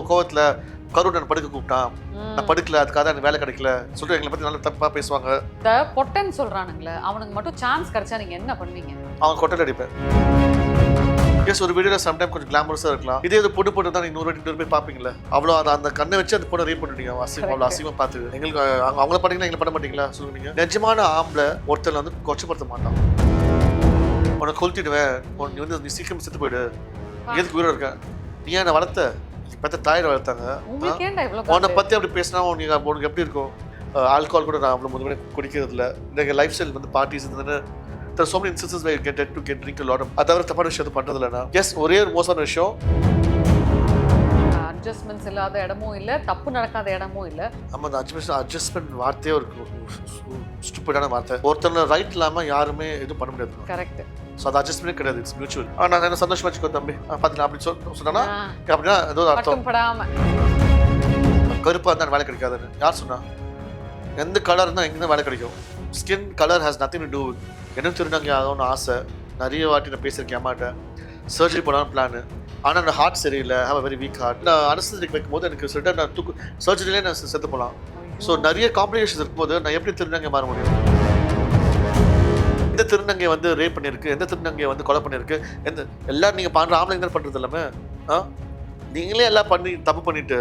கோவத்தில் கருண் நான் படுக்க கூப்பிட்டான், நான் படுக்கல, அதுக்காக எனக்கு வேலை கிடைக்கல சொல்லிட்டு எங்களை பற்றி நல்லா தப்பாக பேசுவாங்க. இந்த பொட்டன் சொல்கிறானுங்களே அவனுக்கு மட்டும் சான்ஸ் கிடைச்சா நீங்கள் என்ன பண்ணுவீங்க? அவன் கொட்டல் அடிப்பேன். எஸ், ஒரு வீடியோவில் சம்டைம் கொஞ்சம் கிளாமரஸாக இருக்கலாம். இதே இது பொண்ணு போட்டு தான் நீங்கள் 100 பேர் பார்ப்பீங்களா? அவ்வளோ அந்த கண்ணை வச்சு அந்த பொண்ணை ரீட் பண்ணிட்டீங்க. அவ்வளோ அசிங்கமாக பார்த்து எங்களுக்கு அவங்கள பண்ணீங்கன்னா எங்களை பண்ண மாட்டீங்களா சொல்லுங்க. நீங்கள் நிஜமான ஆம்பளை ஒருத்தர் வந்து கொச்சப்படுத்த மாட்டான். உனக்கு கொளுத்திடுவேன், நீ சீக்கிரம் செத்து போயிடு, எதுக்கு உயிரோட இருக்க, நீ என்ன வளர்த்த, பத்த தாயிட வளர்த்தாங்க, உன்னை பற்றி அப்படி பேசினா உனக்கு எப்படி இருக்கும்? ஆல்கஹால் கூட நான் அவ்வளோ முதல்ல குடிக்கிறது இல்லை. இந்த லைஃப் ஸ்டைல் வந்து பார்ட்டிஸ் இருந்ததுன்னு there are so many instances where you get drink a lot of அதவர தப்பான விஷயத்தை பண்ணுறதில்லண்ணா. எஸ், ஒரே ஒரு மோசமான விஷயம், அட்ஜஸ்ட்மெண்ட்ஸ் இல்லாத இடமும் இல்லை, தப்பு நடக்காத இடமும் இல்லை. நம்ம அந்த அட்ஜஸ்ட்மெண்ட் வார்த்தையே ஒரு ஸ்டூபிடான வார்த்தை. ஒருத்தர் ரைட் இல்லாமல் யாருமே எதுவும் பண்ண முடியாது. கரெக்ட். ஸோ அது அட்ஜஸ்ட்மெண்ட் கிடையாது, இட்ஸ் மியூச்சுவல். நான் என்ன சந்தோஷமா வச்சுக்கோ தம்பி பார்த்தீங்கன்னா அப்படி சொன்னா அப்படின்னா ஏதோ அர்த்தம். கருப்பாக இருந்தால் வேலை கிடைக்காதுன்னு யார் சொன்னா? எந்த கலர் இருந்தால் எங்கே வேலை கிடைக்கும்? Skin colour has nothing to do with. எனக்கு திருநாங்க ஆகும்னு ஆசை, நிறைய வாட்டி நான் பேசியிருக்கேன் அம்மாட்ட. சர்ஜரி போனாலும் பிளானு, ஆனால் அந்த ஹார்ட் சரியில்லை, have a very weak heart. நான் அனஸ்தெசிக் வைக்கும்போது எனக்கு சொல்லிட்டு நான் சர்ஜரியிலே நான் செத்து போகலாம். ஸோ நிறைய காம்ப்ளிகேஷன்ஸ் இருக்கும்போது நான் எப்படி திருநங்கை மாற முடியும்? எந்த திருநங்கை வந்து ரேப் பண்ணியிருக்கு, எந்த திருநங்கை வந்து கொலை பண்ணியிருக்கு, எல்லாரும் நீங்கள் பண்ணுற ஆம்பளைங்க தான் பண்ணுறது எல்லாமே. நீங்களே எல்லாம் பண்ணி தப்பு பண்ணிவிட்டு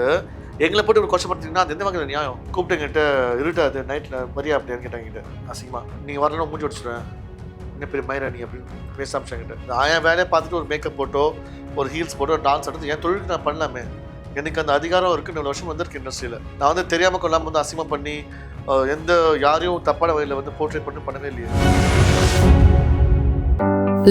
எங்களை போட்டு ஒரு கொச்சப்படுத்திங்கன்னா அது எந்த வகையில் நியாயம்? கூப்பிட்டுங்கிட்ட இருட்டாது நைட்டில் மரியா அப்படின்னு கேட்டாங்கிட்ட அசிங்கமா, நீங்கள் வரணும் மூஞ்சி வச்சுருவேன், என்ன பெரிய மயிரா நீ அப்படின்னு பேச ஆரம்பிச்சாங்கிட்ட. நான் என் வேலையை பார்த்துட்டு ஒரு மேக்கப் போட்டோ ஒரு ஹீல்ஸ் போட்டோ டான்ஸ் ஆடுறது என் தொழிலுக்கு நான் பண்ணலாமே. எனக்கு அந்த அதிகாரம் இருக்குது. 4 வருஷம் வந்திருக்கு இண்டஸ்ட்ரியில். நான் வந்து தெரியாமல் கொள்ளாமல் வந்து அசிங்கமாக பண்ணி எந்த யாரையும் தப்பான வழியில் வந்து போர்ட்ரேட் பண்ணவே இல்லையே.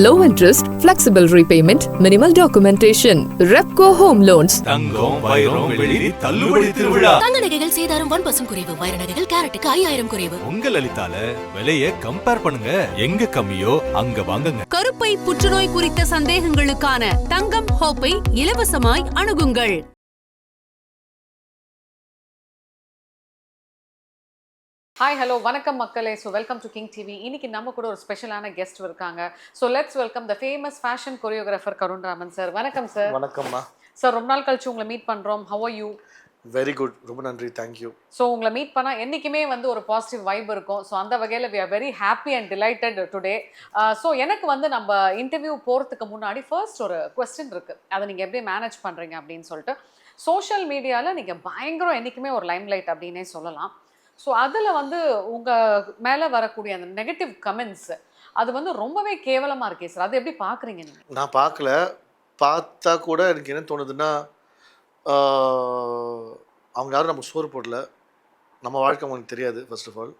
Low interest, flexible repayment, minimal documentation. Repco Home Loans. தங்கம் வைரம் வெள்ளி தள்ளுபடி திருவிழா. தங்க நகைகள் சேதாரம் 1% குறைவு, வைர நகைகள் கேரட்டுக்கு 5000 குறைவு. உங்க லலிதால விலையை கம்பேர் பண்ணுங்க, எங்க கம்மியோ அங்க வாங்குங்க. கருப்பை புற்றுநோய் குறித்த சந்தேகங்களுக்கான தங்கம் ஹோப்பை இலவசமாய் அணுகுங்கள். ஹாய் ஹலோ வணக்கம் மக்களே. So welcome to king TV. இன்னைக்கு நம்ம கூட ஒரு ஸ்பெஷலான கெஸ்ட் இருக்காங்க. So let's welcome the famous fashion choreographer Karun Raman sir. வணக்கம் சார். வணக்கம்மா சார். ரொம்ப நாள் கழிச்சு உங்களை மீட் பண்ணுறோம். How are you? Very good, ரொம்ப நன்றி, தேங்க்யூ. ஸோ உங்களை மீட் பண்ணால் என்றைக்குமே வந்து ஒரு பாசிட்டிவ் வைப் இருக்கும். ஸோ அந்த வகையில் we are very happy and delighted today. So எனக்கு வந்து நம்ம இன்டர்வியூ போகிறதுக்கு முன்னாடி ஃபர்ஸ்ட் ஒரு கொஸ்டின் இருக்குது, அதை நீங்கள் எப்படி மேனேஜ் பண்ணுறீங்க அப்படின்னு சொல்லிட்டு. சோஷியல் மீடியாவில் நீங்கள் பயங்கரம் என்றைக்குமே ஒரு லைம் லைட் அப்படின்னே சொல்லலாம். ஸோ அதில் வந்து உங்கள் மேலே வரக்கூடிய அந்த நெகட்டிவ் கமெண்ட்ஸ் அது வந்து ரொம்பவே கேவலமாக இருக்கே சார், அது எப்படி பார்க்குறீங்க நீங்கள்? நான் பார்க்கல, பார்த்தா கூட எனக்கு என்ன தோணுதுன்னா, அவங்க யாரும் நமக்கு சோறு போடல, நம்ம வாழ்க்கை அவங்களுக்கு தெரியாது. ஃபர்ஸ்ட் ஆஃப் ஆல்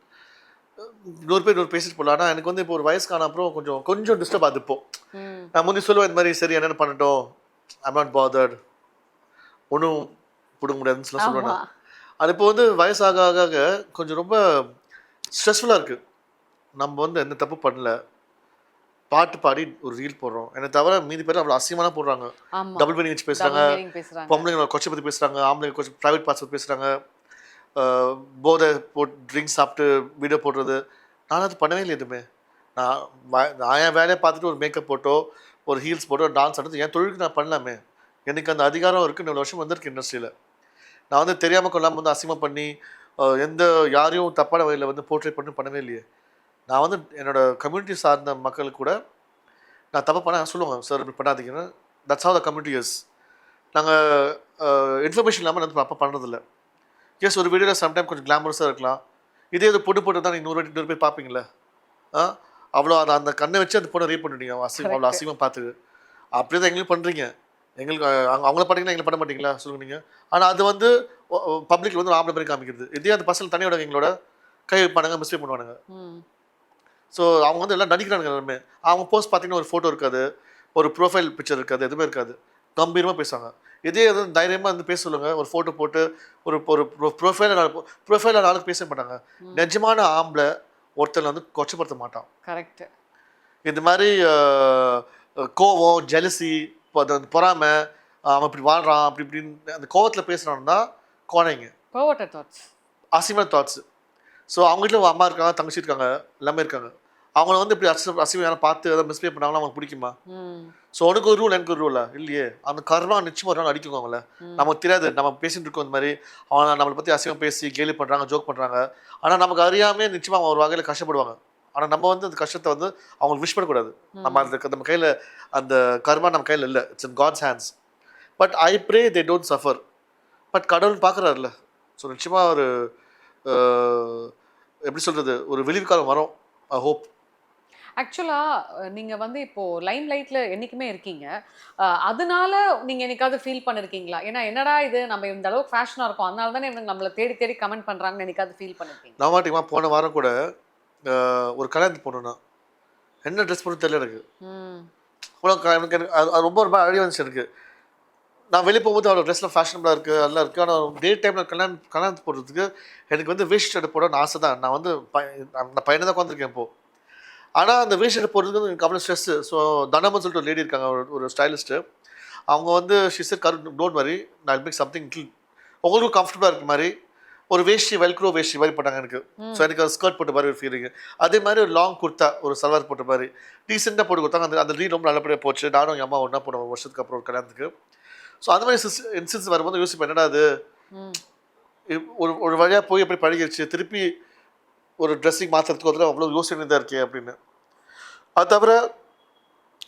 100 பேர் பேசிட்டு போடலாம். ஆனால் எனக்கு வந்து இப்போ ஒரு வயசுக்கான அப்புறம் கொஞ்சம் டிஸ்டர்ப் ஆகுது. இப்போ நான் முந்தி சொல்லுவேன் இந்த மாதிரி, சரி என்னென்ன பண்ணட்டும், ஐம் நாட் பாதர்ட், ஒன்றும் பிடுங்க முடியாதுன்னு சொல்லுவேன். அது இப்போ வந்து வயசாக ஆக கொஞ்சம் ரொம்ப ஸ்ட்ரெஸ்ஃபுல்லாக இருக்குது. நம்ம வந்து எந்த தப்பு பண்ணல, பாட்டு பாடி ஒரு ரீல் போடுறோம், என்னை தவிர மீதி பேர் அவ்வளோ அசிங்கமான போடுறாங்க. டபுள் மீனிங் வச்சு பேசுகிறாங்க, பொம்பளைங்க கொச்சை பற்றி பேசுகிறாங்க, ஆம்பளைங்க கொஞ்சம் ப்ரைவேட் பார்ட்ஸ் பற்றி பேசுகிறாங்க, போதை போட்டு ட்ரிங்க்ஸ் சாப்பிட்டு வீடியோ போடுறது. நான் அது பண்ணவே இல்லை எதுவுமே. நான் என் வேலையை பார்த்துட்டு ஒரு மேக்கப் போட்டோ ஒரு ஹீல்ஸ் போட்டோ டான்ஸ் ஆடுறது என் தொழிலுக்கு நான் பண்ணலாமே. எனக்கு அந்த அதிகாரம் இருக்குது. 4 வருஷம் வந்திருக்கு இண்டஸ்ட்ரியில். நான் வந்து தெரியாமல் கொள்ளாமல் வந்து அசிங்கமாக பண்ணி எந்த யாரையும் தப்பான வழியில் வந்து போர்ட்ரேட் பண்ணவே இல்லையே. நான் வந்து என்னோடய கம்யூனிட்டி சார்ந்த மக்களுக்கு கூட நான் தப்பு பண்ண சொல்லுவாங்க, சார் இப்படி பண்ணாதீங்கன்னு. That's how the community is. நாங்கள் இன்ஃபர்மேஷன் இல்லாமல் நான் அப்போ பண்ணுறதில்ல. எஸ், ஒரு வீடியோவில் சம்டைம் கொஞ்சம் கிளாமரஸாக இருக்கலாம். இதே இது பொண்ணு போட்டு தான் நீங்கள் 100 பேர் பார்ப்பீங்களா? அவ்வளோ அந்த கண்ணை வச்சு அந்த பொண்ணை ரீட் பண்ணிட்டீங்க. அவ்வளோ அசிங்கமாக பார்த்து அப்படியே தான் எங்களுக்கு பண்ணுறீங்க. எங்களுக்கு அவங்கள பண்ணிங்கன்னா எங்களை பண்ண மாட்டீங்களா சொல்லுங்க நீங்கள். ஆனால் அது வந்து பப்ளிக் வந்து ஆம்பளை மாதிரி காமிக்கிறது. இதே அந்த பசங்க தனியோட எங்களோட கை வைப்பானுங்க, மிஸ்டேக் பண்ணுவானுங்க. ஸோ அவங்க வந்து எல்லாம் நடிக்கிறானுங்க எல்லாருமே. அவங்க போஸ்ட் பார்த்தீங்கன்னா ஒரு ஃபோட்டோ இருக்காது, ஒரு ப்ரொஃபைல் பிக்சர் இருக்காது, எதுவுமே இருக்காது. கம்பீரமாக பேசுவாங்க. இதே எதுவும் தைரியமாக வந்து பேச சொல்லுங்க, ஒரு ஃபோட்டோ போட்டு ஒரு ப்ரொஃபைலில் நாளுக்கு பேச மாட்டாங்க. நிஜமான ஆம்பளை ஒருத்தர் வந்து கொச்சப்படுத்த மாட்டான். கரெக்ட். இந்த மாதிரி கோவம், ஜெலசி, பொறாமை, அவன் இப்படி வாழ்றான் அப்படி இப்படின்னு அந்த கோவத்தில் பேசுகிறான்னா கோணைங்க, தாட்ஸ், அசிமான தாட்ஸு. ஸோ அவங்க வீட்டில் அம்மா இருக்காங்க, தங்கச்சி இருக்காங்க, எல்லாமே இருக்காங்க. அவங்கள வந்து இப்படி அசிங்கம் யாரும் பார்த்து எதாவது மிஸ்பிஹேவ் பண்ணாங்களா அவங்களுக்கு பிடிக்குமா? ஸோ உனக்கு ஒரு ரூல் எனக்கு ஒரு ரூலா இல்லையே. அந்த கர்மா நிச்சயமாக ஒரு நாள் அடிக்கும் அவங்கள. நமக்கு தெரியாது, நம்ம பேசிட்டு இருக்கோம் இந்த மாதிரி அவங்க நம்மளை பற்றி அசிங்கம் பேசி கேலி பண்ணுறாங்க, ஜோக் பண்ணுறாங்க. ஆனால் நமக்கு அறியாமே நிச்சயமாக அவங்க ஒரு வகையில் கஷ்டப்படுவாங்க. ஆனால் நம்ம வந்து அந்த கஷ்டத்தை வந்து அவங்களுக்கு விஷ் பண்ணக்கூடாது. நம்ம கையில் அந்த கர்மா நம்ம கையில் இல்லை, it's in God's hands. But I pray they don't suffer. But கடவுள் பார்க்குறாருல. ஸோ நிச்சயமாக ஒரு எப்படி சொல்கிறது, ஒரு விழிவு காலம் வரும். I hope. ஆக்சுவலாக நீங்கள் வந்து இப்போது லைம் லைட்டில் என்றைக்குமே இருக்கீங்க. அதனால நீங்கள் என்னைக்காவது ஃபீல் பண்ணியிருக்கீங்களா? ஏன்னா என்னடா இது நம்ம இந்த அளவுக்கு ஃபேஷனாக இருக்கும், அதனால தானே இவங்க நம்மளை தேடி தேடி கமெண்ட் பண்ணுறாங்கன்னு என்னைக்காவது ஃபீல் பண்ணியிருக்கீங்க? நான் மாட்டிமா போன வாரம் கூட ஒரு கல்யாணத்துக்கு போனோன்னா என்ன ட்ரெஸ் பண்ணு தெரியல எனக்கு. எனக்கு அது ரொம்ப ரொம்ப அழகாக வந்துச்சு எனக்கு. நான் வெளியே போகும்போது அவ்வளோ ட்ரெஸ்லாம் ஃபேஷனபிளாக இருக்குது, அதெல்லாம் இருக்குது. ஆனால் டே டைமில் கல்யாணத்துக்கு போடுறதுக்கு எனக்கு வந்து வேஸ்ட் ஷர்ட் போடணும்னு ஆசை தான். நான் வந்து அந்த பையனை தான் உட்காந்துருக்கேன் இப்போது. ஆனால் அந்த வேஸ்ட் ஷர்ட் போடுறதுக்கு வந்து எனக்கு அவ்வளோ ஸ்ட்ரெஸ்ஸு. ஸோ தனம்னு சொல்லிட்டு ஒரு லேடி இருக்காங்க, ஒரு ஸ்டைலிஸ்ட்டு. அவங்க வந்து ஷிஸ் டோன்ட் வரி, நான் மேக் சம்திங் உங்களுக்கும் கம்ஃபர்டபுளாக இருக்க மாதிரி ஒரு வேஷ்டி வெல்க்ரோ வேஷ்டி மாதிரி போட்டாங்க எனக்கு. ஸோ எனக்கு ஸ்கர்ட் போட்ட மாதிரி ஒரு ஃபீலிங்கு. அதே மாதிரி ஒரு லாங் குர்த்தா, ஒரு சல்வார் போட்ட மாதிரி டீசெண்டாக போட்டு கொடுத்தாங்க. அந்த ரீல் ரொம்ப நல்லபடியாக போச்சு. நானும் எங்கள் அம்மா ஒன்றா போனோம் வருஷத்துக்கு அப்புறம் ஒரு கல்யாணத்துக்கு. ஸோ அந்த மாதிரி இன்சிடென்ட்ஸ் வரும்போது யோசிப்பேன், என்னடா அது ஒரு வழியாக போய் எப்படி பழகிடுச்சு, திருப்பி ஒரு ட்ரெஸ்ஸிங் மாற்றுறதுக்கு வந்து அவ்வளோ யோசனை தான் இருக்கே அப்படின்னு. அது தவிர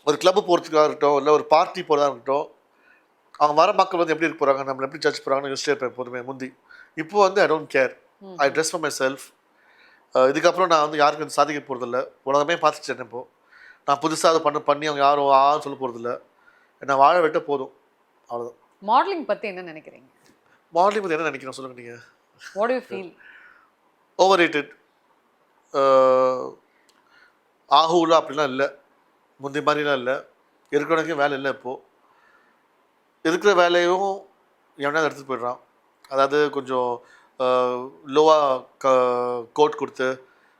ஒரு கிளப்பு போகிறதுக்காக இருக்கட்டும், இல்லை ஒரு பார்ட்டி போகிறதா இருக்கட்டும், அவங்க வர மக்கள் வந்து எப்படி இருக்க போகிறாங்க, நம்மளை எப்படி ஜட்ஜ் பண்ணுறாங்கன்னு யோசிச்சே இருப்பேன் எப்போதுமே முந்தி. இப்போ வந்து I don't care, I dress for my self. இதுக்கப்புறம் நான் வந்து யாருக்கும் வந்து சாதிக்க போகிறதில்ல. உலகமே பார்த்துச்சேன். இப்போது நான் புதுசாக அதை பண்ணி அவங்க யாரும் சொல்ல போகிறதில்ல. நான் வாழ விட்ட போதும், அவ்வளோதான். மாடலிங் பற்றி என்ன நினைக்கிறீங்க? மாடலிங் பற்றி என்ன நினைக்கிறேன் சொல்லுங்கள் நீங்கள். What do you feel? Overrated. ஆகுல அப்படிலாம் இல்லை, முந்தைய மாதிரிலாம் இல்லை. இருக்கிறவனுக்கு வேலை இல்லை. இப்போது இருக்கிற வேலையும் எவனாவது எடுத்துகிட்டு போயிடுறான். அதாவது கொஞ்சம் லோவாக கோட் கொடுத்து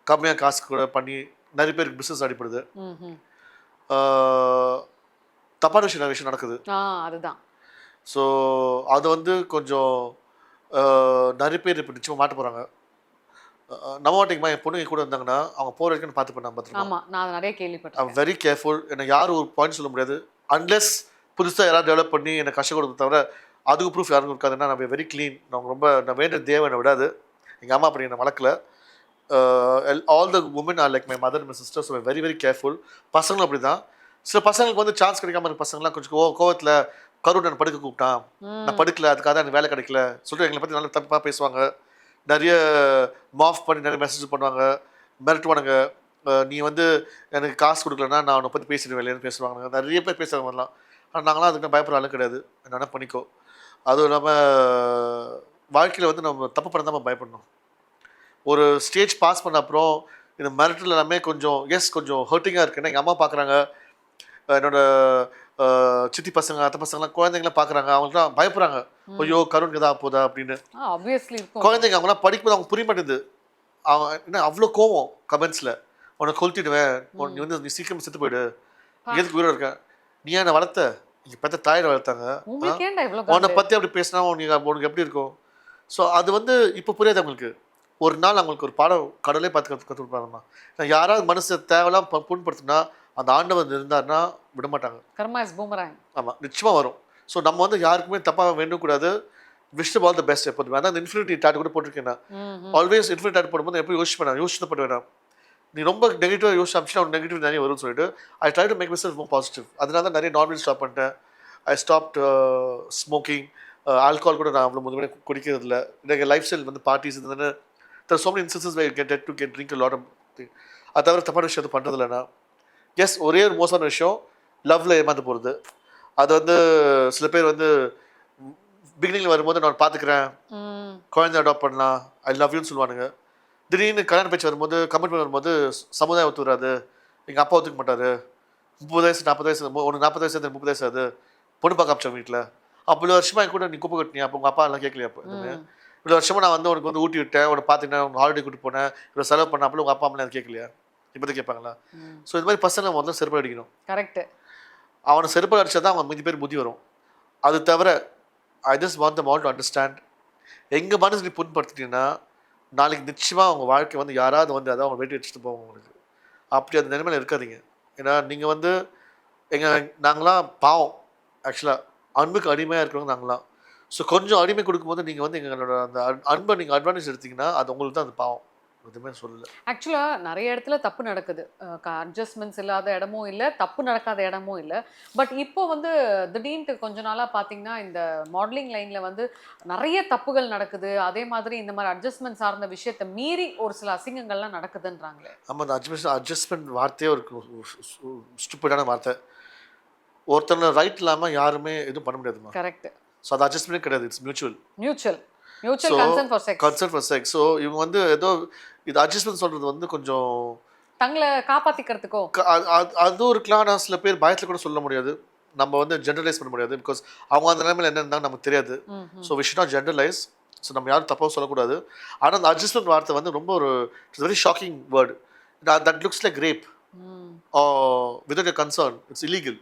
கம்மியாக காசு கூட பண்ணி நிறைய பேருக்கு பிஸ்னஸ் அடிப்படுது. தப்பான விஷயம் நடக்குது. அதுதான். ஸோ அது வந்து கொஞ்சம் நிறைய பேர் இப்போ நிச்சயமாக மாட்ட போகிறாங்க. நம்ம மாட்டிங்கம்மா, என் பொண்ணுங்க கூட இருந்தாங்கன்னா அவங்க போகிற வரைக்கும் பார்த்து பண்ணாங்க. பார்த்துருக்கோம். ஆமாம், நான் நிறைய கேள்விப்பட்டேன். Very careful. எனக்கு யாரும் ஒரு பாயிண்ட் சொல்ல முடியாது அன்லெஸ் புதுசாக யாராவது டெவலப் பண்ணி என்னை கஷ்டம் கொடுத்த தவிர அதுக்கு ப்ரூஃப் யாரும் இருக்காதுன்னா நான் வெரி க்ளீன். நான் வேண்டிய தேவை என்னை விடாது. எங்கள் அம்மா அப்படி என்னை வளர்க்கல. All the women are like my mother, my sister. So very very careful. பசங்களும் அப்படி தான். சில பசங்களுக்கு வந்து சான்ஸ் கிடைக்காம இருக்க பசங்களாம் கொஞ்சம் கோவத்தில் கருண் நான் படுக்க கூப்பிட்டான், நான் படுக்கல, அதுக்காக எனக்கு வேலை கிடைக்கல சொல்லிட்டு எங்களை பற்றி நல்லா தப்பாக பேசுவாங்க. நிறைய மாஃப் பண்ணி நிறைய மெசேஜ் பண்ணுவாங்க, மிரட்டுவானுங்க. நீ வந்து எனக்கு காசு கொடுக்கலன்னா நான் உன்னை பற்றி பேசிடுவேன் இல்லைன்னு பேசுவாங்க. நிறைய பேர் பேசுகிற மாதிரிலாம். ஆனால் நாங்களாம் அதுக்கு பயப்படுற ஆளும் கிடையாது. என்னென்ன பண்ணிக்கோ. அதுவும் இல்லாமல் வாழ்க்கையில் வந்து நம்ம தப்பு பண்ண தான் பயப்படணும். ஒரு ஸ்டேஜ் பாஸ் பண்ண அப்புறம் இந்த மிரட்டல் எல்லாமே கொஞ்சம் கொஞ்சம் ஹர்ட்டிங்காக இருக்குன்னா எங்கள் அம்மா பார்க்குறாங்க, என்னோட சித்தி பசங்க அத்தை பசங்களாம் குழந்தைங்களாம் பார்க்குறாங்க. அவங்களுக்குலாம் பயப்படுறாங்க, ஐயோ கருணுக்கு தான் போதா அப்படின்னு. குழந்தைங்க அவங்களாம் படிக்கும்போது அவங்க புரிய மாட்டேங்குது. அவங்க என்ன அவ்வளோ கோவம் கமெண்ட்ஸில், உன்னை கொளுத்திடுவேன், நீ வந்து நீ சீக்கிரம் செத்து போயிடு, எதுக்கு உயிரோட இருக்க, நீ ஏன் வளர்த்த, இங்கே பார்த்த தாயிட வளர்த்தாங்க, உன்னை பற்றி அப்படி பேசினா உனக்கு எப்படி இருக்கும். ஸோ அது வந்து இப்போ புரியாது அவங்களுக்கு. ஒரு நாள் அவங்களுக்கு ஒரு பாடம் கடவுளே பார்த்து கற்று கொடுப்பாங்கம்மா. யாராவது மனசை தேவையெல்லாம் புண்படுத்தினா அந்த ஆண்டவர் இருந்தாருன்னா விட மாட்டாங்க. கர்மா இஸ் பூமராங். ஆமாம், நிச்சயமாக வரும். ஸோ நம்ம வந்து யாருக்குமே தப்பாக வேண்டும் கூடாது. விஷ் ஆல் த பெஸ்ட் எப்போதுமே. அதான் அந்த இன்ஃபினிட்டி டாட் கூட போட்டிருக்கேன். ஆல்வேஸ் இன்ஃபினிட்டி டாட் போடும்போது எப்போ யோசிச்சு பண்ண வேணாம். நீ ரொம்ப நெகட்டிவாக யோசிச்சு அமிச்சுனா நெகட்டிவ் நிறைய வரும்னு சொல்லிட்டு I try to make myself more positive. அதனால தான் நிறைய நான்வெஜ் ஸ்டாப் பண்ணிட்டேன். ஐ ஸ்டாப்ட் ஸ்மோக்கிங். ஆல்கஹால் கூட நான் அவ்வளோ முதுமே குடிக்கிறது இல்லை. எனக்கு லைஃப் ஸ்டைல் வந்து பார்ட்டிஸ் இருந்ததுன்னு there are so many instances where you get drink a lot of thing. அது தவிர தப்பான விஷயத்தை பண்ணுறது இல்லைன்னா ஒரே ஒரு மோசமான விஷயம் லவ்வில் ஏமாந்து போகிறது. அது வந்து சில பேர் வந்து பிகினிங்கில் வரும்போது நான் பார்த்துக்கிறேன், குழந்தை அடாப்ட் பண்ணலாம், ஐ லவ் யூன்னு சொல்லுவானுங்க. திடீர்னு கல்யாணம் பேச்சு வரும்போது கமிட்மெண்ட் வரும்போது சமுதாயம் ஒத்துறாது, எங்கள் அப்பா ஒத்துக்க மாட்டார், 30 வயசு 40 வயசு, ஒன்று 40 வயசு 30 வயசு, அது பொண்ணு பார்க்க ஆரம்பிச்சேன் வீட்டில். அப்போ வருஷமாக கூட நீ குப்பை கட்டினியா, அப்போ உங்கள் அப்பா எல்லாம் கேட்கலையா, அப்போ இவ்வளோ வருஷமாக நான் வந்து உனக்கு வந்து ஊட்டி விட்டேன், உனக்கு பார்த்தீங்கன்னா உங்கள் ஹாலிடே கூட்டு போனேன், இவ்வளோ செலவு பண்ண, அப்போ உங்கள் அப்பா அம்மா அது கேட்கலையா, இப்போ தான் கேட்பாங்களா. ஸோ இது மாதிரி பசங்க முதல்ல செருப்பு அடிக்கணும். கரெக்ட். அவனை செருப்பு அடிச்சா தான் அவன் மீதி பேர் புத்தி வரும். அது தவிர I just want them all to understand, எங்கள் மனசு நீ புண்படுத்திட்டீங்கன்னா நாளைக்கு நிச்சயமாக அவங்க வாழ்க்கை வந்து யாராவது வந்து அதான் அவங்க வெட்டி வச்சுட்டு போவோம். உங்களுக்கு அப்படி அந்த நிலைமையில இருக்காதீங்க. ஏன்னா நீங்கள் வந்து நாங்களாம் பாவம் ஆக்சுவலாக அன்புக்கு அடிமையாக இருக்கிறவங்க நாங்களாம். ஸோ கொஞ்சம் அடிமை கொடுக்கும்போது நீங்கள் வந்து எங்களோட அந்த அன்பை நீங்கள் அட்வான்டேஜ் எடுத்தீங்கன்னா அது உங்களுக்கு தான் அது பாவம். எதுவுமே சொல்லலை. ஆக்சுவலாக நிறைய இடத்துல தப்பு நடக்குது. அட்ஜஸ்ட்மெண்ட்ஸ் இல்லாத இடமும் இல்லை, தப்பு நடக்காத இடமும் இல்லை. பட் இப்போ வந்து திடீர்னு கொஞ்ச நாளாக பார்த்தீங்கன்னா இந்த மாடலிங் லைனில் வந்து நிறைய தப்புகள் நடக்குது. அதே மாதிரி இந்த மாதிரி அட்ஜஸ்ட்மெண்ட் சார்ந்த விஷயத்தை மீறி ஒரு சில அசிங்கங்கள்லாம் நடக்குதுன்றாங்களே. ஆமாம், அந்த அட்ஜஸ்ட்மெண்ட் வார்த்தையே ஒரு ஸ்டூபிடான வார்த்தை. ஒருத்தனை ரைட் இல்லாமல் யாருமே எதுவும் பண்ண முடியாதுமா. கரெக்ட். ஸோ அது அட்ஜஸ்ட்மெண்ட்டே கிடையாது. It's mutual consent for sex. Consent for sex. So இவங்க வந்து ஏதோ இது அட்ஜஸ்ட்மெண்ட் சொல்கிறது வந்து கொஞ்சம் தங்களை காப்பாற்றிக்கிறதுக்கோ அது ஒரு கிளான சில பேர் பயத்தில் கூட சொல்ல முடியாது. நம்ம வந்து ஜென்ரலைஸ் பண்ண முடியாது. பிகாஸ் அவங்க அந்த நிலைமையில் என்ன இருந்தாலும் நமக்கு தெரியாது. So we should not generalise. So நம்ம யாரும் தப்பாக சொல்லக்கூடாது. ஆனால் அந்த அட்ஜஸ்ட்மெண்ட் வார்த்தை வந்து ரொம்ப ஒரு it's very shocking word. That looks like rape without a concern. It's illegal.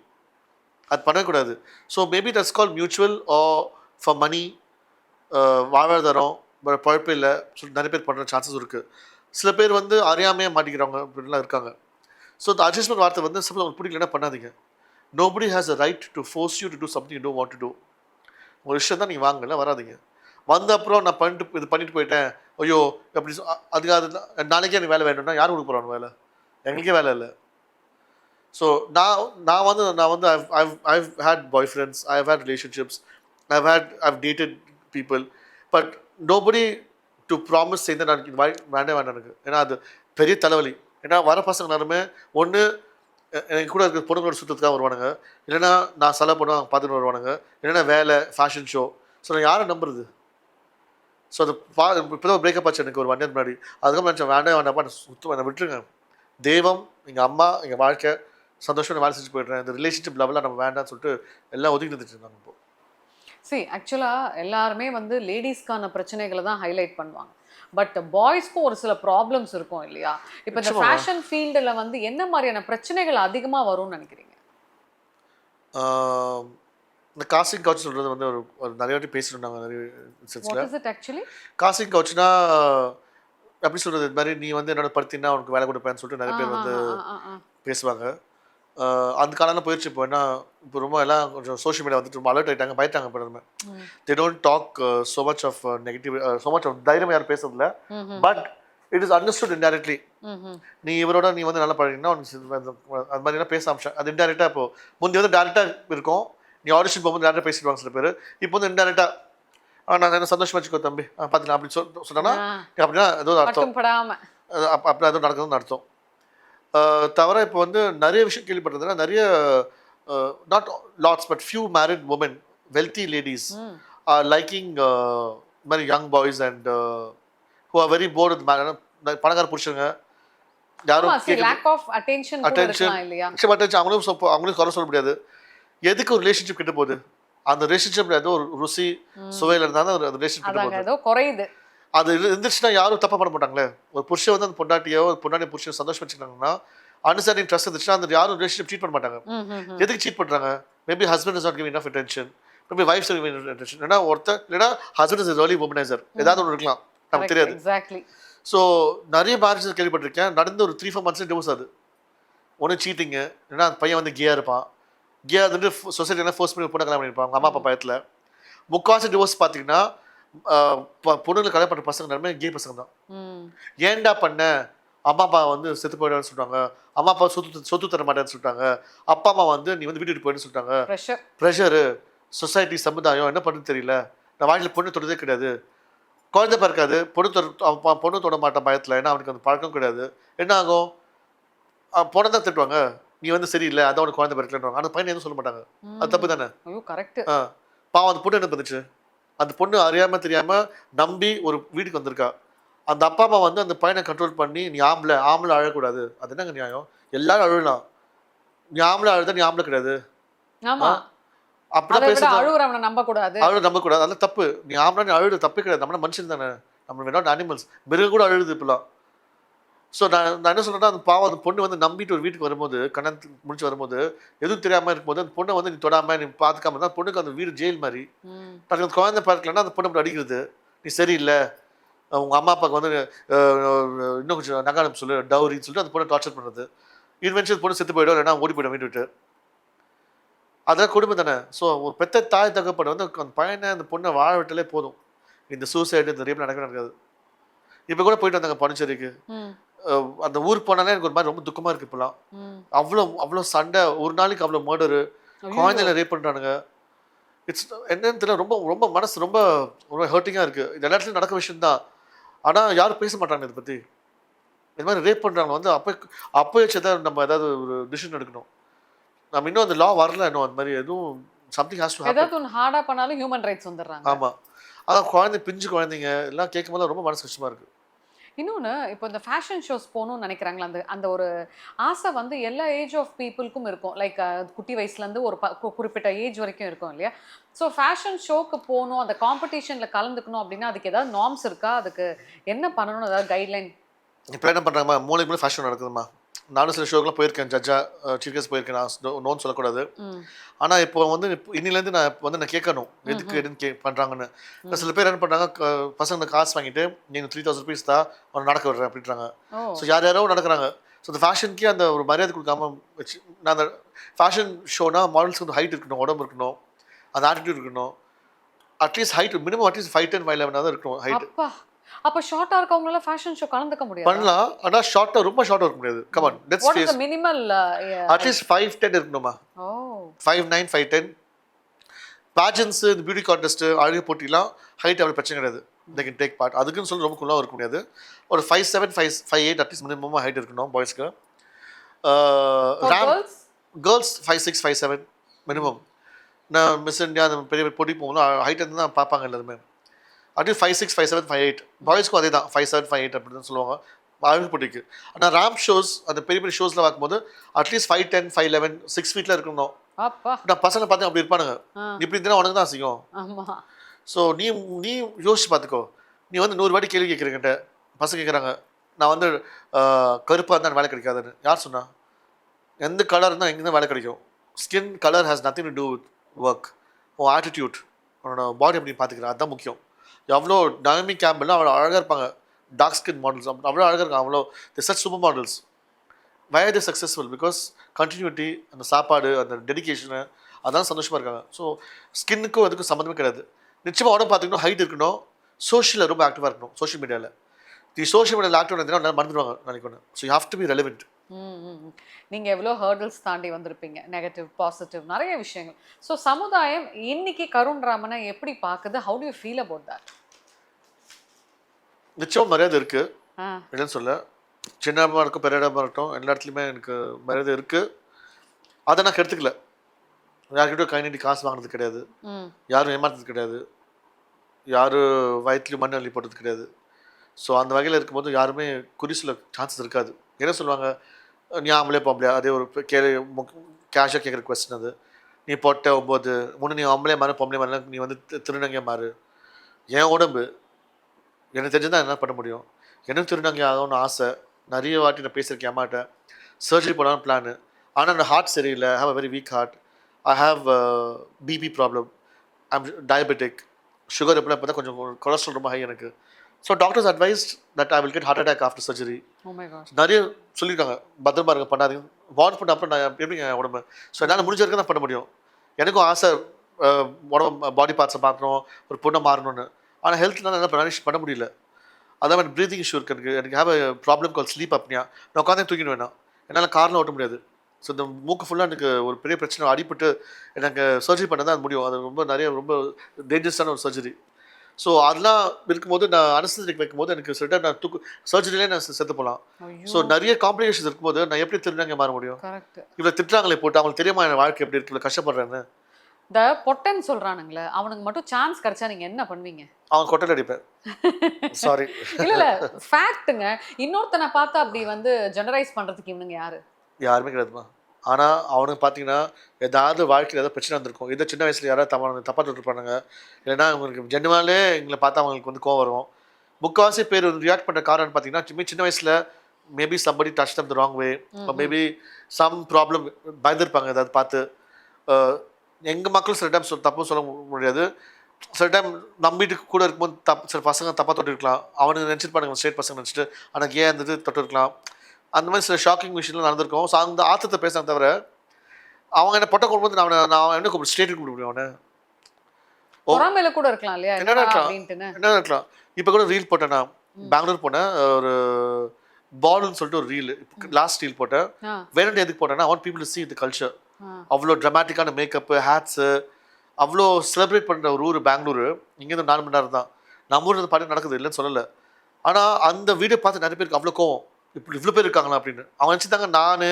அது பண்ணக்கூடாது. So maybe that's call mutual for money, வாழ்வாதாரம், பழப்பு இல்லை சொல்லி நிறைய பேர் பண்ணுற சான்சஸ் இருக்குது. சில பேர் வந்து அறியாமையாக மாட்டிக்கிறவங்க அப்படின்லாம் இருக்காங்க. ஸோ இந்த அட்ஜஸ்ட்மெண்ட் வார்த்தை வந்து சப்போஸ் உங்களுக்கு பிடிக்கலன்னா பண்ணாதீங்க. Nobody has a right to force you to do something you don't want to do. உங்கள் விஷயம் தான் நீங்கள் வாங்கல, வராதிங்க. வந்த அப்புறம் நான் பண்ணிட்டு போயிட்டேன், ஐயோ அப்படி அதுக்கு அது நாளைக்கே எனக்கு வேலை வேணும்னா யார் கொடுக்க போகிறான் வேலை? எங்களுக்கே வேலை இல்லை. ஸோ நான் வந்து I've had boyfriends, I've had relationships, I've dated people, but nobody to promise saying that நான் வேண்டாம் எனக்கு. ஏன்னா அது பெரிய தலைவலி. ஏன்னா வர பசங்க எல்லாருமே ஒன்று எனக்கு கூட இருக்கிற பொண்ணுங்களோட சுற்றத்துக்காக வருவானுங்க, இல்லைன்னா நான் செலவு பண்ணுவாங்க பார்த்துட்டு வருவானுங்க, இல்லைன்னா வேலை, ஃபேஷன் ஷோ. ஸோ நான் யாரை நம்புறது? ஸோ அது இப்போ தான் பிரேக்கப் ஆச்சு எனக்கு ஒரு 1 year முன்னாடி. அதுக்கப்புறம் நினச்சேன் வேண்டாம்ப்பா, சுத்தம் என்னை விட்டுருங்க. தெய்வம், எங்கள் அம்மா, எங்கள் வாழ்க்கை, சந்தோஷம் வேலை செஞ்சு போய்ட்றேன். இந்த ரிலேஷன்ஷிப் லெவலில் நம்ம வேண்டாம்னு சொல்லிட்டு எல்லாம் ஒதுக்கி நிறுத்திட்டு இருந்தாங்க. இப்போ சரி, ஆக்சுவலாக எல்லாருமே வந்து லேடிஸ்க்கான பிரச்சனைகளை தான் ஹைலைட் பண்ணுவாங்க. பட் பாய்ஸ்க்கும் ஒரு சில ப்ராப்ளம்ஸ் இருக்கும் இல்லையா? இப்போ இந்த ஃபேஷன் ஃபீல்டில் வந்து என்ன மாதிரியான பிரச்சனைகள் அதிகமாக வரும்னு நினைக்கிறீங்க? இந்த காஸ்டிங் கவுச் சொல்கிறது வந்து ஒரு நிறைய வாட்டி பேசிட்டுருந்தாங்க நிறைய இன்ஸ்டன்ஸில். ஆக்சுவலி காஸ்டிங் கவுச்னா எப்படி சொல்கிறது, இது மாதிரி நீ வந்து என்னோட படுத்தினா உனக்கு வேலை கொடுப்பேன்னு சொல்லிட்டு நிறைய பேர் வந்து பேசுவாங்க. அந்த காலம் போயிடுச்சு. இப்போ என்ன இப்போ ரொம்ப எல்லாம் கொஞ்சம் சோஷியல் மீடியா வந்துட்டு ரொம்ப அலர்ட் ஆகிட்டாங்க, பயட்டாங்க. இப்போ நம்ம they don't talk so much of negative, so much of தைரியம் யாரும் பேசுறதில்ல. But it is understood indirectly. நீ இவரோட நீ வந்து நல்லா பழகினா அது மாதிரிலாம் பேச ஆரம்பிச்சேன். அது இன்டைரக்டாக இப்போ முந்தி வந்து டேரெக்டாக இருக்கும். நீ ஆடிஷன் போகும்போது டேரெக்டாக பேசிடுவாங்க சில பேர். இப்போ வந்து இன்டைரக்டாக நான் என்ன சந்தோஷமா வச்சுக்கோ தம்பி பார்த்துக்கலாம் அப்படி சொன்னா அப்படின்னா ஏதோ அர்த்தம், அப்படி ஏதோ நடக்குதுன்னு அர்த்தம். தவிர இப்போ வந்து நிறைய விஷயம் கேள்விப்பட்டதுன்னா நிறைய not lots but few married women, wealthy ladies are liking மாதிரி young boys and who are very bored with பணக்கார புருஷங்க. யாரும் அட்டென்ஷன் அவங்களும் குறை சொல்ல முடியாது. எதுக்கு ஒரு ரிலேஷன்ஷிப் கிட்ட போகுது? அந்த ரிலேஷன்ஷிப்ல ஏதோ ஒரு ருசி சுவையில் இருந்தாலும் அந்த ரிலேஷன்ஷிப் கிட்ட போகுது. அது இருந்துச்சுன்னா யாரும் தப்பாக பண்ண மாட்டாங்களே. ஒரு புருஷன் வந்து அந்த பொண்டாட்டியோ பொண்டாட்டி புருஷன் சந்தோஷம் வச்சுக்கிட்டாங்கன்னா அண்டர்ஸ்டாண்டிங் ட்ரஸ்ட் இருந்துச்சுன்னா அந்த யாரும் ரிலேஷன்ஷிப் சீட் பண்ண மாட்டாங்க. எதுக்கு சீட் பண்ணுறாங்க? Maybe husband is not giving enough attention, maybe wife is giving attention. ஏன்னா ஒருத்தர் இல்லைன்னா ஹஸ்பண்ட் இஸ் ஏர்லி வுமனைசர், ஏதாவது ஒன்று இருக்கலாம், நமக்கு தெரியாது. ஸோ நிறைய மேரேஜஸ் கேள்விப்பட்டிருக்கேன். நடந்து ஒரு 3-4 months டிவோர்ஸ் ஆகுது. ஒன்று சீட்டிங்கு, இல்லைன்னா அந்த பையன் வந்து கேயாக இருப்பான். கேயாக வந்து சொசைட்டியில் ஃபோர்ஸ் பண்ணி பொண்ணை கல்யாணம் பண்ணியிருப்பாங்க அவங்க அம்மா அப்பா பயத்தில். முக்கால்வாசி டிவோர்ஸ் பார்த்தீங்கன்னா பொண்ணுங்களை கல்யாணம் பண்ணுற பசங்க எல்லாருமே கே பசங்க தான். ஏன்டா பண்ண? அம்மா அப்பா வந்து செத்து போயிடான்னு சொல்லிட்டாங்க, அம்மா அப்பா சொத்து தர மாட்டேன்னு சொல்லிட்டாங்க, அப்பா அம்மா வந்து நீ வந்து வீட்டுக்கு போயிடுன்னு சொல்லிட்டாங்க. ப்ரெஷரு, சொசைட்டி, சமுதாயம் என்ன பண்ணுறது தெரியல. நான் வாழ்க்கையில் பொண்ணு தொடுறதே கிடையாது, குழந்தை பிறக்காது, பொண்ணு தொட மாட்டான் பயத்தில், ஏன்னா அவனுக்கு அந்த பழக்கம் கிடையாது. என்ன ஆகும்? பொண்ணை தான் திட்டுவாங்க, நீ வந்து சரியில்லை, அதான் உனக்கு குழந்தை பிறக்கலன்னு. அந்த பையனை எதுவும் சொல்ல மாட்டாங்க. அது தப்பு தானே? பாவம் அந்த பொண்ணு என்ன பண்ணுச்சு? அந்த பொண்ணு அறியாமல் தெரியாமல் நம்பி ஒரு வீட்டுக்கு வந்திருக்கா. அந்த அப்பா அம்மா வந்து அந்த பையனை கண்ட்ரோல் பண்ணி நீ ஆம்பளை அழக்கூடாது. அது என்னங்க நியாயம்? எல்லாரும் அழுகலாம், நீ ஆம்பளை அழுதா நீ ஆம்பளை கிடையாது. அப்படிதான் பேச நம்பக்கூடாது, அதெல்லாம் தப்பு. நீ ஆம்பளை நீ அழுது தப்பே கிடையாது. நம்ம மனுஷன் தானே, நம்ம வேணா அனிமல்ஸ். மிருகம் கூட அழுது இப்பெல்லாம். ஸோ நான் என்ன சொல்கிறேன்னா, அந்த பாவம் அந்த பொண்ணு வந்து நம்பிட்டு ஒரு வீட்டுக்கு வரும்போது, கல்யாணத்துக்கு முடிச்சு வரும்போது, எதுவும் தெரியாமல் இருக்கும்போது அந்த பொண்ணை வந்து நீ தொடாமல் நீ பார்த்துக்காம இருந்தால் பொண்ணுக்கு அந்த வீடு ஜெயில் மாதிரி. அந்த குழந்தை பார்க்கலன்னா அந்த பொண்ணை அப்படி அடிக்கிறது, நீ சரியில்லை, உங்கள் அம்மா அப்பாவுக்கு வந்து இன்னும் கொஞ்சம் நகை அனுப்ப சொல்லு டவுரின்னு சொல்லிட்டு அந்த பொண்ணை டார்ச்சர் பண்ணுறது. இன்வென்ஷன் பொண்ணு செத்து போயிடும், இல்லைன்னா ஓடி போயிடும் வீட்டு விட்டு. அதெல்லாம் கொடுமை தானே. ஸோ ஒரு பெத்த தாய் தகப்பன் வந்து அந்த பையனை அந்த பொண்ணை வாழ விட்டாலே போதும், இந்த சூசைடு இந்த ரேப் நடக்காது. இப்போ கூட போயிட்டு வந்தாங்க பாண்டிச்சேரிக்கு. அந்த ஊருக்கு போனாலே எனக்கு ஒரு மாதிரி ரொம்ப துக்கமாக இருக்குது இப்போலாம். அவ்வளோ சண்டை, ஒரு நாளைக்கு அவ்வளோ மர்டரு, குழந்தைகளை ரேப் பண்ணுறானுங்க. இட்ஸ் என்னன்னு தெரியல, ரொம்ப ரொம்ப மனசு ரொம்ப ரொம்ப ஹர்ட்டிங்காக இருக்குது. இது எல்லா இடத்துலையும் நடக்க விஷயம்தான், ஆனால் யாரும் பேச மாட்டாங்க இதை பற்றி. இது மாதிரி ரேப் பண்ணுறாங்க வந்து அப்போ வச்சுதான் நம்ம ஏதாவது ஒரு டிசிஷன் எடுக்கணும். நம்ம இன்னும் அந்த லா வரல, இன்னும் அந்த மாதிரி எதுவும் சம்திங் ஹாஸ் டு ஹேப்பன். ஏதாவது ஒன்று ஹார்டாக பண்ணாலும் ஹியூமன் ரைட்ஸ் வந்துடுறாங்க. ஆமாம், அதான் பிஞ்சு குழந்தைங்க எல்லாம் கேட்கும்போது ரொம்ப மனசு கஷ்டமாக இருக்குது. இன்னொன்று, இப்போ இந்த ஃபேஷன் ஷோஸ் போகணும்னு நினைக்கிறாங்களா, அந்த ஒரு ஆசை வந்து எல்லா ஏஜ் ஆஃப் பீப்புளுக்கும் இருக்கும். லைக் குட்டி வயசுலேருந்து ஒரு குறிப்பிட்ட ஏஜ் வரைக்கும் இருக்கும் இல்லையா? ஸோ ஃபேஷன் ஷோக்கு போகணும், அந்த காம்படிஷனில் கலந்துக்கணும் அப்படின்னா அதுக்கு ஏதாவது நார்ம்ஸ் இருக்கா? அதுக்கு என்ன பண்ணணும், ஏதாவது கைட்லைன்? இப்போ என்ன பண்ணுறாங்கம்மா, மூளைக்கு ஃபேஷன் நடக்குதுமா. நானும் சில ஷோக்கெலாம் போயிருக்கேன், ஜட்ஜா சீஃப் போயிருக்கேன், நான் நோன்னு சொல்லக்கூடாது. ஆனால் இப்போ வந்து இன்னிலேருந்து நான் கேட்கணும் எதுக்கு எதுன்னு பண்ணுறாங்கன்னு. சில பேர் என்ன பண்ணுறாங்க, பசங்க காசு வாங்கிட்டு நீங்கள் 3000 rupees தான் அவனை நடக்க விடுறேன் அப்படின்றாங்க. ஸோ யாரோ நடக்கிறாங்க. ஸோ அந்த ஃபேஷனுக்கே அந்த ஒரு மரியாதை கொடுக்காம வச்சு, நான் அந்த ஃபேஷன் ஷோனா மாடல்ஸ்க்கு வந்து ஹைட் இருக்கணும், உடம்பு இருக்கணும், அந்த ஆட்டிடியூட் இருக்கணும். அட்லீஸ்ட் ஹைட் மினிமம் அட்லீஸ்ட் 5'10", 5'11" தான் இருக்கணும் ஹைட். அப்ப ஷார்ட்டா இருக்கவங்களால ஃபேஷன் ஷோ கலந்துக்க முடியாது. பண்ணலாம், ஆனா ஷார்ட்டா ரொம்ப ஷார்ட்டா இருக்க முடியாது. Come on, let's face. What is the minimal? At least 5'10" இருக்கணுமா? 5'9", 5'10". பேஜன்ஸ், இந்த பியூட்டி கான்டெஸ்ட், அழகு போட்டிலாம் ஹைட் அவ்வளோ பிரச்சனை கிடையாது, they can take part. அதுக்குன்னு சொல்லி ரொம்ப குள்ளா இருக்க முடியாது. ஒரு 5'7", 5'8" அட்லீஸ்ட் மினிமமா ஹைட் இருக்கணும் பாய்ஸ்க்கு. Girls 5'6", 5'7" minimum. நான் மிஸ் இந்தியா அந்த பெரிய போட்டி போகணும், ஹைட் இருந்து தான் பார்ப்பாங்க எல்லாருமே. அட்லீஸ்ட் 5'6", 5'7", 5'8". பாய்ஸ்க்கும் அதே தான் 5'7", 5'8" அப்படி தான் சொல்லுவாங்க அழகு போட்டிக்கு. ஆனால் ரேம்ப் ஷோஸ், அந்த பெரிய பெரிய ஷோஸில் பார்க்கும்போது அட்லீஸ்ட் 5'10", 5'11", 6 feet இருக்கணும். நான் பசங்களை பார்த்து அப்படி இருப்பானுங்க. இப்படி இருந்தால் உனக்கு தான் அசிங்கம். ஸோ நீ யோசிச்சு பார்த்துக்கோ. நீ வந்து 100 வாட்டி கேள்வி கேட்குறீங்கிட்ட, பசங்க கேட்குறாங்க நான் வந்து கருப்பாக இருந்தால் வேலை கிடைக்காதுன்னு. யார் சொன்னா? எந்த கலர் இருந்தால் எங்கே தான் வேலை கிடைக்கும். Skin colour has nothing to do with work. உன் ஆட்டிடியூட், உன்னோட பாடி எப்படி பார்த்துக்கிறேன், அதுதான் முக்கியம். எவ்வளோ டைனமிக் கேம்ப்லாம் அவ்வளோ அழகாக இருப்பாங்க, டார்க் ஸ்கின் மாடல்ஸ் அவ்வளோ அழகாக இருக்காங்க, அவ்வளோ such super models. Why are they successful? Because continuity, அந்த சாப்பாடு, அந்த டெடிக்கேஷனு, அதான் சந்தோஷமாக இருக்காங்க. ஸோ ஸ்கின்னுக்கும் அதுக்கும் சம்மந்தமே கிடையாது. நிச்சயமாக உடம்பு பார்த்துக்கணும், ஹைட் இருக்கணும், சோஷியலில் ரொம்ப ஆக்டிவாக இருக்கணும். சோஷியல் மீடியாவில் சோஷியல் மீடியாவில் ஆக்டிவ் இருந்தால் மறந்துடுவாங்க நினைக்கணும். So you have to be relevant. நீங்க எவ்வளோ ஹர்டில்ஸ் தாண்டி வந்திருப்பீங்க, நெகட்டிவ் பாசிட்டிவ் நிறைய விஷயங்கள். ஸோ சமுதாயம் இன்னைக்கு கருண் ராமனை எப்படி பார்க்குது? How to you feel about that? நிச்சயம் மரியாதை இருக்குது, என்னன்னு சொல்ல. சின்ன இடமா இருக்கும், பெரிய இடமா இருக்கட்டும், எல்லா இடத்துலையுமே எனக்கு மரியாதை இருக்குது. அதை நான் கெடுத்துக்கல. யார்கிட்ட கை நீட்டி காசு வாங்கினது கிடையாது, யாரும் ஏமாத்துறது கிடையாது, யாரும் வயிற்றுலையும் மண் அள்ளி போட்டது கிடையாது. ஸோ அந்த வகையில் இருக்கும்போது யாருமே குறி சொல்ல சான்சஸ் இருக்காது. என்ன சொல்லுவாங்க, நீ ஆம்பளே பொம்பளையா? அதே ஒரு கேஷாக கேட்குற கொஸ்டின் அது. நீ போட்ட 9 முன்னே நீ ஆம்பளே மாறு பொம்பளை மாறு, நீ வந்து திருநங்கையா மாறு. என் உடம்பு எனக்கு தெரிஞ்சுதான் என்ன பண்ண முடியும். எனக்கு திருநங்கை ஆகணும்னு ஆசை. நிறைய வாட்டி நான் பேசியிருக்கேன் அம்மாட்ட. சர்ஜரி போடலான்னு பிளானு. ஆனால் அந்த ஹார்ட் சரியில்லை. I have a very weak heart. I have BP problem, I'm diabetic, sugar எப்படின்னா பார்த்தா கொஞ்சம் கொலஸ்ட்ரால் ரொம்ப ஹை எனக்கு. So doctors advised that I will get heart attack after surgery. நிறைய சொல்லியிருக்காங்க, பத்திரமா இருக்க, பண்ணாதீங்க. வார்ன் பண்ண அப்புறம் நான் எப்படிங்க உடம்பு. ஸோ என்னால் முடிஞ்ச வரைக்கும் தான் பண்ண முடியும். எனக்கும் ஆசை உடம்பு பாடி பார்ட்ஸை மாற்றணும், ஒரு பொண்ணை மாறணும்னு. ஆனால் ஹெல்த்னால என்னால் மேனேஜ் பண்ண முடியல. அதான் எனக்கு ப்ரீதிங் இஷ்யூ இருக்குது. எனக்கு have a problem call sleep apnoea. நான் உட்காந்து தூக்கிட்டு வேணாம், என்னால் காரில் ஓட்ட முடியாது. ஸோ இந்த மூக்கு ஃபுல்லாக எனக்கு ஒரு பெரிய பிரச்சனை, அடிப்பட்டு எனக்கு சர்ஜரி பண்ண தான் முடியும். அது ரொம்ப டேஞ்சரஸான ஒரு சர்ஜரி. ஸோ அதெல்லாம் இருக்கும்போது நான் அனஸ்தெசிக் வைக்கும்போது எனக்கு சொல்லிட்டு நான் சர்ஜரியிலே நான் செத்து போகலாம். ஸோ நிறைய காம்ப்ளிகேஷன்ஸ் இருக்கும்போது நான் எப்படி திருநங்கை மாற முடியும்? இவ்வளோ திட்டுறாங்களே போட்டு, அவங்களுக்கு தெரியுமா என் வாழ்க்கை எப்படி இருக்கு, கஷ்டப்படுறேன்னு. இந்த பொட்டன் சொல்றானுங்களே, அவனுக்கு மட்டும் சான்ஸ் கிடைச்சா நீங்க என்ன பண்ணுவீங்க? அவன் கொட்டல் அடிப்பேன். சாரி, இல்ல ஃபேக்ட்டுங்க. இன்னொருத்தனை பார்த்து அப்படி வந்து ஜெனரலைஸ் பண்றதுக்கு இவனுங்க யாருமே கிடையாதுமா. ஆனால் அவனுக்கு பார்த்தீங்கன்னா ஏதாவது வாழ்க்கையில் ஏதாவது பிரச்சனை வந்திருக்கும். இதை சின்ன வயசில் யாராவது தப்பாக தொட்டுருப்பானுங்க, இல்லைன்னா அவங்களுக்கு ஜென்மாலே எங்களை பார்த்தா அவங்களுக்கு வந்து கோவம் வரும். முக்கால்வாசி பேர் ரியாக்ட் பண்ணுற காரணம் பார்த்தீங்கன்னா சின்ன வயசில் maybe somebody touch them the wrong way, maybe some problem பயந்துருப்பாங்க ஏதாவது பார்த்து. எங்கள் மக்கள் சில டைம் தப்பும் சொல்ல முடியாது. சில டைம் நம்ம வீட்டுக்கு கூட இருக்கும்போது சில பசங்க தப்பாக தொட்டிருக்கலாம், அவனுக்கு நினச்சிருப்பானுங்க ஸ்ட்ரேட் பசங்க நினச்சிட்டு எனக்கு ஏன் இருந்தது தொட்டிருக்கலாம். அந்த மாதிரி சில ஷாக்கிங் விஷயம்லாம் நடந்திருக்கும். ஸோ அந்த ஆத்தத்தை பேசுகிறத தவிர அவங்க என்ன பொட்டை கொண்டு நான் என்ன கூப்பிடு ஸ்ட்ரேட்டு கூப்பிட முடியும் அவனை. பொறாமையில கூட இருக்கலாம் இல்லையா என்னடா இருக்கலாம் அப்படின்ட்டுன்னு. என்ன இருக்கலாம். இப்போ கூட ரீல் போட்டேன், நான் பெங்களூர் போனேன், ஒரு பால்னு சொல்லிட்டு ஒரு ரீல் லாஸ்ட் ரீல் போட்டேன். வேணுட்டு எதுக்கு போட்டேன்னா I want people to see the culture. அவ்வளோ ட்ராமாட்டிக்கான மேக்கப்பு, ஹேட்ஸு, அவ்வளோ செலிப்ரேட் பண்ணுற ஒரு ஊர் பெங்களூரு. இங்கேருந்து 4 மணி நேரம் தான். நம்ம ஊரில் பாட்டு நடக்குது இல்லைன்னு சொல்லலை. ஆனால் அந்த வீடியோ பார்த்து நிறைய பேருக்கு அவ்வளோ கோவம், இப்படி இவ்வளோ பேர் இருக்காங்களா அப்படின்னு. அவங்க நினச்சிட்டாங்க நான்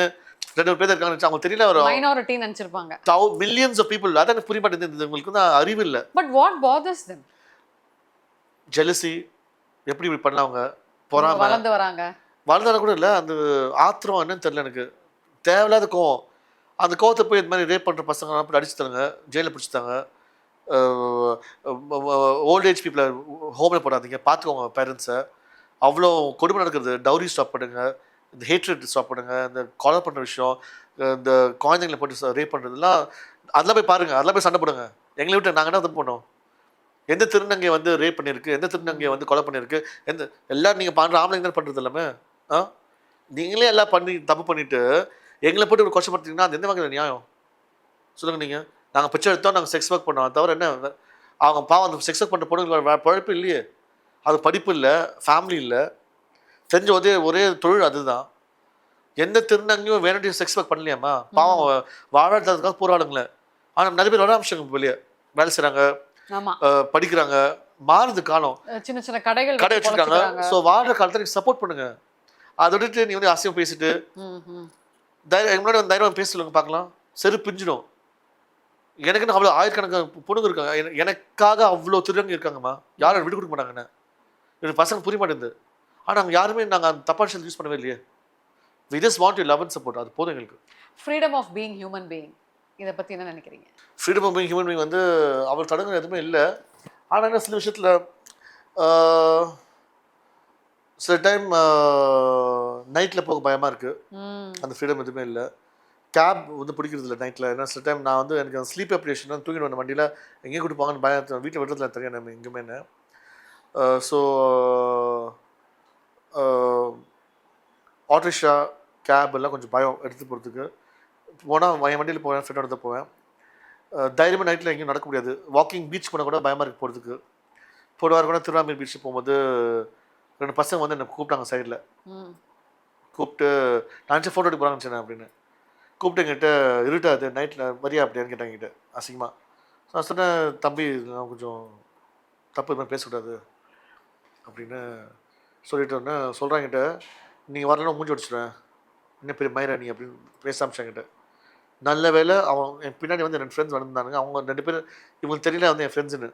2 பேர் இருக்காங்கன்னு நினச்சி அவங்க தெரியல. ஒரு மைனாரிட்டி நினைச்சிருப்பாங்க. Millions of people. அதான் எனக்கு புரிய மாட்டேங்குது, உங்களுக்கு தான் அறிவு இல்லை. But what bothers them? Jealousy, எப்படி இப்படி பண்ணாங்க, பொறாம, வளர்ந்து வராங்க. வளர்ந்தால கூட இல்லை, அந்த ஆத்திரம் என்னன்னு தெரியல எனக்கு, தேவையில்லாத கோவம். அந்த கோவத்தை போய் இந்த மாதிரி ரேப் பண்ணுற பசங்க போய் அடிச்சுட்டாங்க, ஜெயிலில் பிடிச்சிட்டாங்க. ஓல்டேஜ் பீப்புளை ஹோமில் போடாதீங்க, பார்த்துக்கோங்க பேரண்ட்ஸை. அவ்வளோ கொடுமை நடக்குது. டவுரி ஸ்டாப் பண்ணுங்க, இந்த ஹேட்ரட் ஸ்டாப் பண்ணுங்க, இந்த கொலை பண்ணுற விஷயம், இந்த குழந்தைங்களை போட்டு ரேப் பண்ணுறதுலாம் அதெல்லாம் போய் பாருங்கள், அதெல்லாம் போய் சண்டை போடுங்க. எங்களை விட்டு நாங்கள் என்ன தப்பு பண்ணோம்? எந்த திருநங்கை வந்து ரேப் பண்ணியிருக்கு, எந்த திருநங்கை வந்து கொலை பண்ணியிருக்கு, எந்த எல்லோரும் நீங்கள் பண்ணுற ஆம்பளைங்க தான் பண்ணுறது எல்லாமே. நீங்களே எல்லாம் பண்ணி தப்பு பண்ணிவிட்டு எங்களை போட்டு ஒரு கொச்சப்படுத்திங்கன்னா அது எந்த வகையில் நியாயம் சொல்லுங்கள்? நீங்கள் நாங்கள் பிச்சை எடுத்தோம், நாங்கள் செக்ஸ் ஒர்க் பண்ணோம், தவிர என்ன அவங்க பாவம் அந்த செக்ஸ் ஒர்க் பண்ணுற பொண்ணுங்களோட பழப்பு இல்லையே. அது படிப்பு இல்லை, ஃபேமிலி இல்லை, செஞ்ச ஒரே தொழில் அதுதான். எந்த திருநங்கையும் வேணுடைய செக்ஸ் ஒர்க் பண்ணலையாம்மா, பாவம் வாழ்றதுக்காக போராடுங்களே. ஆனால் நிறைய பேர் வர ஆரம்பிச்சாங்க, வெளியே வேலை செய்கிறாங்க, படிக்கிறாங்க, மாறுது காலம், சின்ன சின்ன கடை வச்சுருக்காங்க. ஸோ வாழ்கிற காலத்தை நீ சப்போர்ட் பண்ணுங்க. அதை விட்டுட்டு நீ வந்து அசியம் பேசிட்டு முன்னாடி வந்து தைரியம் பேச சொல்லுங்க பார்க்கலாம், செரு பிஞ்சிடும். எனக்குன்னு அவ்வளோ ஆயிரக்கணக்கான பொண்ணுங்க இருக்காங்க, எனக்காக அவ்வளோ திருநங்கை இருக்காங்கம்மா, யாரும் விட்டு கொடுக்க மாட்டாங்கண்ணே. எனக்கு பசங்க புரிய மாட்டேங்குது. ஆனால் நாங்கள் யாருமே நாங்கள் அந்த தப்பான விஷயத்தை யூஸ் பண்ணவே இல்லையே. We just want your love and support. அது போதும் எங்களுக்கு. Freedom of being human being, இதை பற்றி என்ன நினைக்கிறீங்க? Freedom of being human being வந்து அவர் தடங்கள் எதுவுமே இல்லை. ஆனால் என்ன சில விஷயத்தில் சில டைம் நைட்டில் போக பயமாக இருக்குது, அந்த ஃப்ரீடம் எதுவுமே இல்லை. கேப் வந்து பிடிக்கிறது இல்லை நைட்டில். ஏன்னா சில டைம் நான் வந்து எனக்கு அந்த ஸ்லீப் அப்ளிகேஷன் வந்து தூங்கிட்டு வந்த வண்டியில் எங்கேயும் கொடுப்பாங்கன்னு பயம், வீட்டில் விடுறதுல தெரியும் நம்ம எங்கேயுமே. ஸோ ஆட்டோரிக்ஷா, கேப் எல்லாம் கொஞ்சம் பயம் எடுத்து போகிறதுக்கு. போனால் என் வண்டியில் போவேன், ஃப்ரெண்டோட தான் போவேன். தைரியமாக நைட்டில் எங்கேயும் நடக்க முடியாது. வாக்கிங் பீச் போனால் கூட பயமாக இருக்குது போகிறதுக்கு. போன வாரம் கூட திருவாமூர் பீச் போகும்போது 2 பசங்க வந்து என்னை கூப்பிட்டாங்க சைடில். கூப்பிட்டு நான் ஃபோட்டோ எடுக்க போகிறாங்கன்னு அப்படின்னு கூப்பிட்டு என்கிட்ட இருட்டாது நைட்டில் வரியா அப்படியான்னு கேட்டாங்க என்கிட்ட அசிங்கமாக. நான் சொன்னேன், தம்பி நான் கொஞ்சம் தப்பு இது மாதிரி பேசக்கூடாது அப்படின்னு சொல்லிட்டு ஒன்று சொல்கிறாங்கிட்ட, நீங்கள் வரலாம் மூஞ்சி அடிச்சிடுவேன், இன்னும் பெரிய மயிராணி அப்படின்னு பேச ஆரம்பிச்சாங்கிட்ட. நல்ல வேலை அவன் என் பின்னாடி வந்து 2 ஃப்ரெண்ட்ஸ் வந்திருந்தானுங்க. அவங்க 2 பேர் இவங்களுக்கு தெரியல வந்து என் ஃப்ரெண்ட்ஸுன்னு.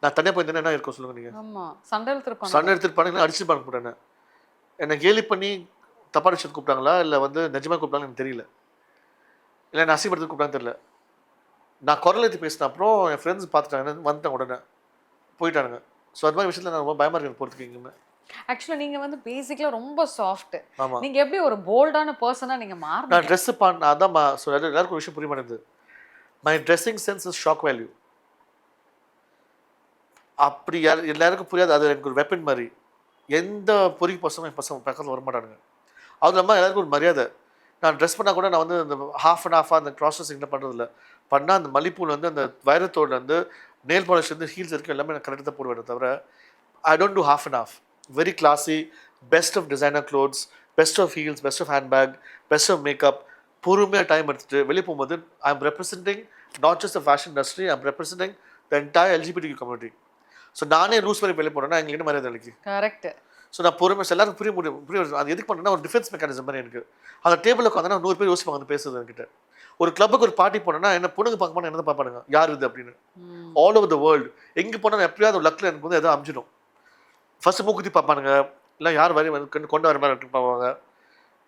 நான் தனியாக போயிருந்தேன்னா என்ன இருக்கும் சொல்லுங்கள் நீங்கள்? சண்டை எடுத்துருப்பானுங்களா, அடிச்சுப்பாங்க போட்டேன். என்னை கேலி பண்ணி தப்பான விஷயத்துக்கு கூப்பிட்டாங்களா இல்லை வந்து நிஜமாக கூப்பிட்டாங்கன்னு எனக்கு தெரியல, இல்லை நான் அசிங்கப்படுத்து கூப்பிட்டாங்கன்னு தெரியல. நான் குரல் ஏற்றி பேசினேன். அப்புறம் என் ஃப்ரெண்ட்ஸ் பார்த்துட்டாங்க, வந்துட்டாங்க, உடனே போயிட்டானுங்க. ஸோ அது மாதிரி விஷயத்தில் நான் ரொம்ப பயமாக இருக்கேன் போகிறதுக்கு எங்கேயுமே. ஆக்சுவலாக நீங்கள் வந்து பேசிக்கலாக ரொம்ப சாஃப்ட். ஆமாம். நீங்கள் எப்படி ஒரு போல்டான பர்சனாக நீங்கள் மாறணும்? நான் ட்ரெஸ்ஸு அதான் ஸோ எல்லாருக்கும் ஒரு விஷயம் புரிய மாட்டேங்குது. My dressing sense is shock value. அப்படி எல்லாருக்கும் புரியாது. அது எனக்கு ஒரு வெப்பன் மாதிரி. எந்த பொறிக்கு பசங்க என் பசங்க பக்கத்தில் வரமாட்டானுங்க. அது இல்லாமல் எல்லாருக்கும் ஒரு மரியாதை. நான் ட்ரெஸ் பண்ணால் கூட நான் வந்து இந்த ஹாஃப் அண்ட் ஹாஃபாக அந்த க்ராஸ் ட்ரெஸ்ஸிங்கில் பண்ணுறதில்ல. பண்ணால் அந்த மல்லிப்பூவில் வந்து அந்த வைரத்தோடு நெயில் பாலிஷ் ஹீல்ஸ் வரைக்கும் எல்லாமே நான் கரெக்டாக தான் போடுவேன். தவிர I don't do half and half. Very classy, best of designer clothes, best of heels, best of handbag, best of makeup, பொறுமையாக டைம் எடுத்துகிட்டு வெளியே போகும்போது I am representing not just the fashion industry, I am representing the entire LGBTQ community. So நானே loose பண்ணி வெளியே போனேன்னா எங்களுக்கு என்ன மரியாதை எனக்கு. கரெக்ட். ஸோ நான் பொறுமை எல்லாருக்கும் புரிய அது எதுக்கு பண்ணுறேன்னா ஒரு டிஃபென்ஸ் மெக்கானிசம் மாதிரி எனக்கு. அந்த டேபிளில் உட்காந்தா 100 பேர் யோசிப்பாங்க வந்து பேசுறது என்கிட்ட. ஒரு கிளப்புக்கு ஒரு பார்ட்டி போனேன்னா என்ன பொண்ணுங்க பார்க்க போனால் என்ன பார்ப்பானுங்க, யார் இது அப்படின்னு. ஆல் ஓவர் த வேர்ல்டு எங்கே போனால் எப்படியாவது ஒரு லக்கில் எனக்கு வந்து எதாவது அமைஞ்சிடும். ஃபர்ஸ்ட் மூக்குத்தி பார்ப்பானுங்க, இல்லை யார் வரையும் கொண்டு வர மாதிரி இருக்குன்னு பார்ப்பாங்க.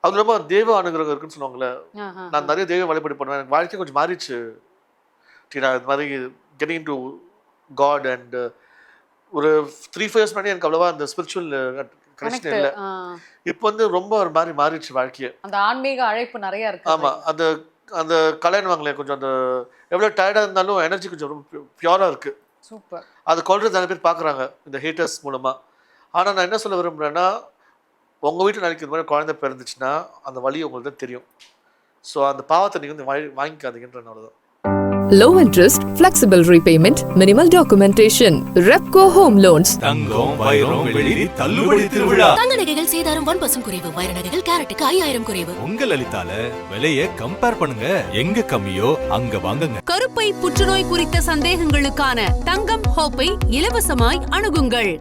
அது ரொம்ப தெய்வ அனுகிரகம் இருக்குன்னு சொல்லுவாங்களே. நான் நிறைய தெய்வ வழிபாடு பண்ணுவேன். எனக்கு வாழ்க்கை கொஞ்சம் மாறிடுச்சு. நான் இது மாதிரி கெட்டிங் டு காட் அண்ட் ஒரு 3-4 இயர்ஸ் முன்னாடி எனக்கு அவ்வளோவா அந்த ஸ்பிரிச்சுவல் கனெக்ஷன் இல்லை. இப்போ வந்து ரொம்ப ஒரு மாதிரி மாறிடுச்சு வாழ்க்கையை. அந்த ஆன்மீக அழைப்பு நிறைய இருக்கு. ஆமாம், அந்த கல்யாணம் வாங்களே கொஞ்சம் அந்த எவ்வளோ டயர்டாக இருந்தாலும் எனர்ஜி கொஞ்சம் ரொம்ப பியூராக இருக்குது. சூப்பர். அது கொள்றது நிறைய பேர் பார்க்குறாங்க இந்த ஹேட்டர்ஸ் மூலமாக. ஆனால் நான் என்ன சொல்ல விரும்புகிறேன்னா, உங்கள் வீட்டில் நாளைக்கு இந்த மாதிரி குழந்தை பிறந்துச்சுன்னா அந்த வலி உங்களுக்கு தான் தெரியும். ஸோ அந்த பாவத்தை நீங்கள் வந்து வாங்கிக்காதீங்கன்றனால தான். Low interest, flexible repayment, minimal documentation. Repco Home Loans. தங்கம் வைரம் வெள்ளி தள்ளுபடி திருவிழா. தங்க நகைகள் சேதாரம் 1% குறைவு, வைர நகைகள் கேரட்டுக்கு 5000 குறைவு. உங்க லலிதால விலையை கம்பேர் பண்ணுங்க, எங்க கம்மியோ அங்க வாங்குங்க. கருப்பை புற்றுநோய் குறித்த சந்தேகங்களுக்கான தங்கம் ஹோப்பை இலவசமாய் அணுகுங்கள்.